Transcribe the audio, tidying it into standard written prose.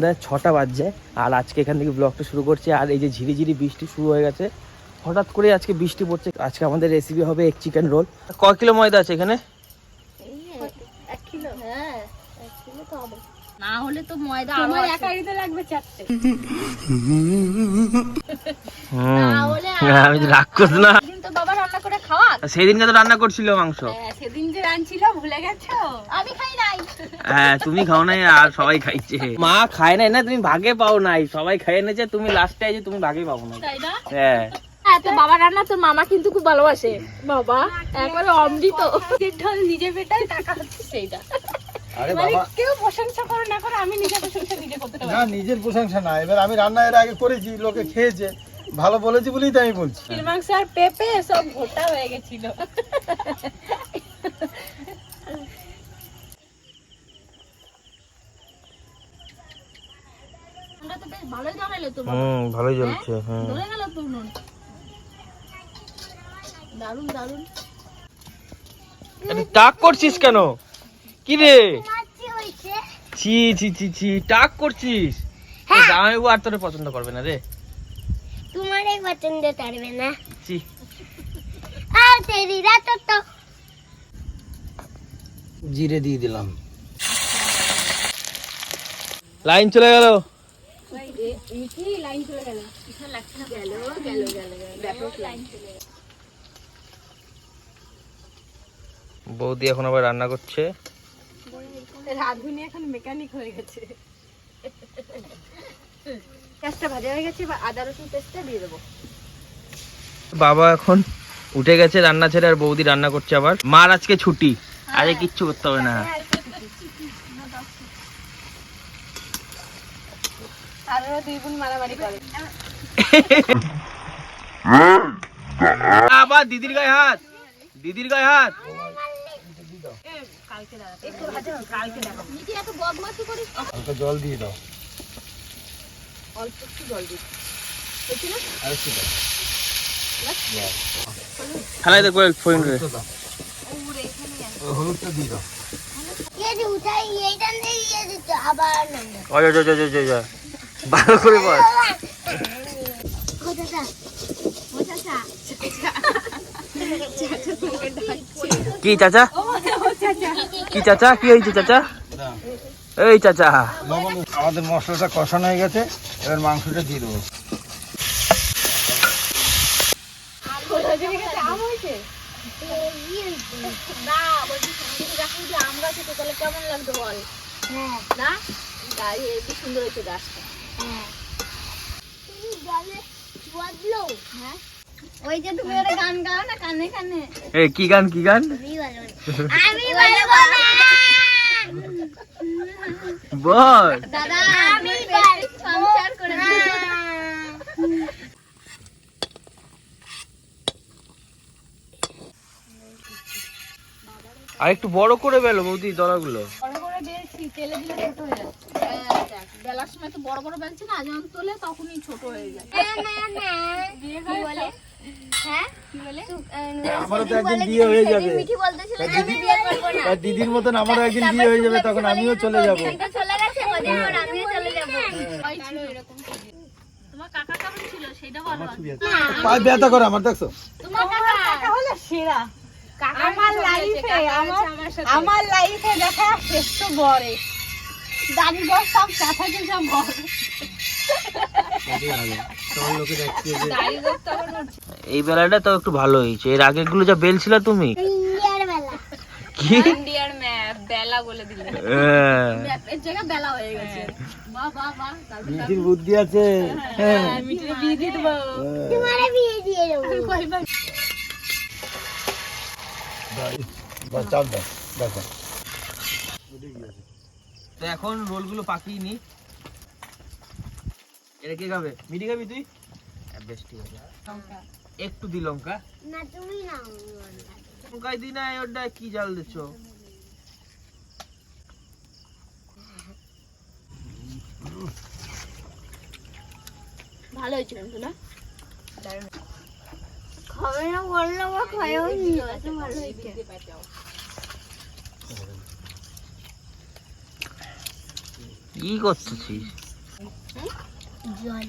সন্ধ্যা 6টা বাজছে আর আজকে এখান থেকে ব্লগটা শুরু করছি। আর এই যে ঝিরিঝিরি বৃষ্টি শুরু হয়ে গেছে, হঠাৎ করে আজকে বৃষ্টি পড়ছে। আজকে আমাদের রেসিপি হবে এক চিকেন রোল। কয় কিলো ময়দা আছে এখানে? 1 কিলো। হ্যাঁ 1 কিলো তো হবে, না হলে তো ময়দা আরো একাইতে লাগবে 4টে। আমি তো রাক্ষস না। সেদিন তো বাবা রান্না করে খাওয়া, সেদিনকে তো রান্না করছিল মাংস। সেদিন যে রান্নাছিল ভুলে গেছো? আমি খাই নাই। হ্যাঁ তুমি খাও নাই আর সবাই খাইছে। মা খায় নাই না, তুমি ভাগে পাও নাই, সবাই খাই এনেছে, তুমি লাস্টে আইছে, তুমি ভাগে পাবো না। তাই না? হ্যাঁ তো বাবা রান্না তো মামা কিন্তু খুব ভালোবাসে। বাবা একবারে অমৃত, ঢোল নিজে পেটায় টাকা হচ্ছে সেইটা। আরে বাবা, কেউ প্রশংসা করে না করে আমি নিজে প্রশংসা নিজে করতে পারি না নিজের প্রশংসা না, এবার আমি রান্না এর আগে করেছি, লোকে খেয়েছে, ভালো বলেছি বলেই তো আমি বলছি। মাংস আর পেঁপে সব ঘোটা হয়ে গেছিল। আমরা তো বেশ ভালোই ধরাইলো তো বাবা। ভালোই জ্বলছে। হ্যাঁ ধরে গেল তো নুন, দারুন দারুন। টাক করছিস কেন? কি রে? ছি ছি ছি ছি, টাক করছিস? জামাই বউ আর তোরে পছন্দ করবে না রে। তোমারই পছন্দ করবে না। ছি। আর তেরি রাত তো জিরে দিয়ে দিলাম। লাইন চলে গেল। কি লাইন চলে গেল? কিসের লাগছে না? গেল গেল গেল ব্যাপক লাইন চলে গেল। বৌদি এখন আবার রান্না করছে। রাধুনি এখন মেকানিক হয়ে গেছে। পেঁয়াজটা ভাজা হয়ে গেছে, বা আদা রসুন পেস্টটা দিয়ে দেবো। বাবা এখন উঠে গেছে রান্না ছেড়ে, আর বৌদি রান্না করছে আবার। মার আজকে ছুটি, আরে কিচ্ছু করতে হবে না। আরো 2 বোন মারামারি করে। আবার দিদির গায়ে হাত, দিদির গায়ে হাত। হালকা জল দিয়ে দাও। অল্প একটু জল দিই। আর একটু দাও। খালাই দেখো ফোন রে। ওই হলুদটা দিয়ে দাও। এই যে উঠাই এইটা নেই, এই যে আবার না ওই ওই ওই ওই ওই, ভালো করে বল। কোথাটা কি চাচা? কি চাচা? কি হয়েছে চাচা? এই চাচা, আমাদের মশলাটা কষানো হয়ে গেছে, এবার মাংসটা দিয়ে দেবো। না বলছি যখন যে আম গাছ হতো তাহলে কেমন লাগতো বল? না গাছ হেবি সুন্দর হয়েছে গাছটা। তুমি বলে বদলো। হ্যাঁ ওই যে তুমি ওরা গান গাও না কানে কানে। এই কি গান? কি গান? আমি বলবো না। বল দাদা আমি বলবো সংসার করে না। আর একটু বড় করে বেলো বৌদি দলাগুলো। বড় বড় বেলছি, তেলে দিলে ছোট হয়ে যাচ্ছে। বেলার সময় তো বড় বড় বেলছি না, যখন তোলে তখনই ছোট হয়ে যায়। না না বিয়ে করে বলে হ্যাঁ কি বলে? আমারও তো একদিন বিয়ে হয়ে যাবে, মিঠি বলতেছিল যে আমি বিয়ে করব না। আর দিদির মতন আমারও একদিন বিয়ে হয়ে যাবে, তখন আমিও চলে যাব। এটা চলে গেছে, ওদের পর আমিও চলে যাব। ওই ছিল এরকম। তোমার কাকা কেমন ছিল সেটা বলো। পায়ে ব্যথা করে আমার, দেখছো? তোমার কাকা হলো সেরা। আমার লাইফে দেখা শ্রেষ্ঠ বরে। দাদি বর সব কাছাকাছি সব বর। দাদি বর তখন উঠছে। এই বেলাটা তো একটু ভালো হয়েছে, এর আগের গুলো যা বেলছিল তুমি। ইন্ডিয়ার বেলা কি? ইন্ডিয়ার ম্যাপ বেলা বলে দিলে। ম্যাপের জায়গায় বেলা হয়ে গেছে। বাহ বাহ বাহ। মিঠির বুদ্ধি আছে। হ্যাঁ মিটিয়ে বিয়ে দিয়ে দেবো। তোমারে বিয়ে দিয়ে দেবো। কইবা বাস চাপ দাও, দেখো। তো এখন রোলগুলো পাকিয়ে নি। এটা কে খাবে? মিঠি খাবি তুই? বেশ ঠিক আছে। একটু দি লঙ্কা। না তুমি নাও। লঙ্কাই দি না, ওটা কি জাল দিচ্ছ? ভালো হয়েছে কিন্তু না? খাবে না বললাম, খায়ও নি, এত ভালো হয়েছে। কি করতেছিস? জল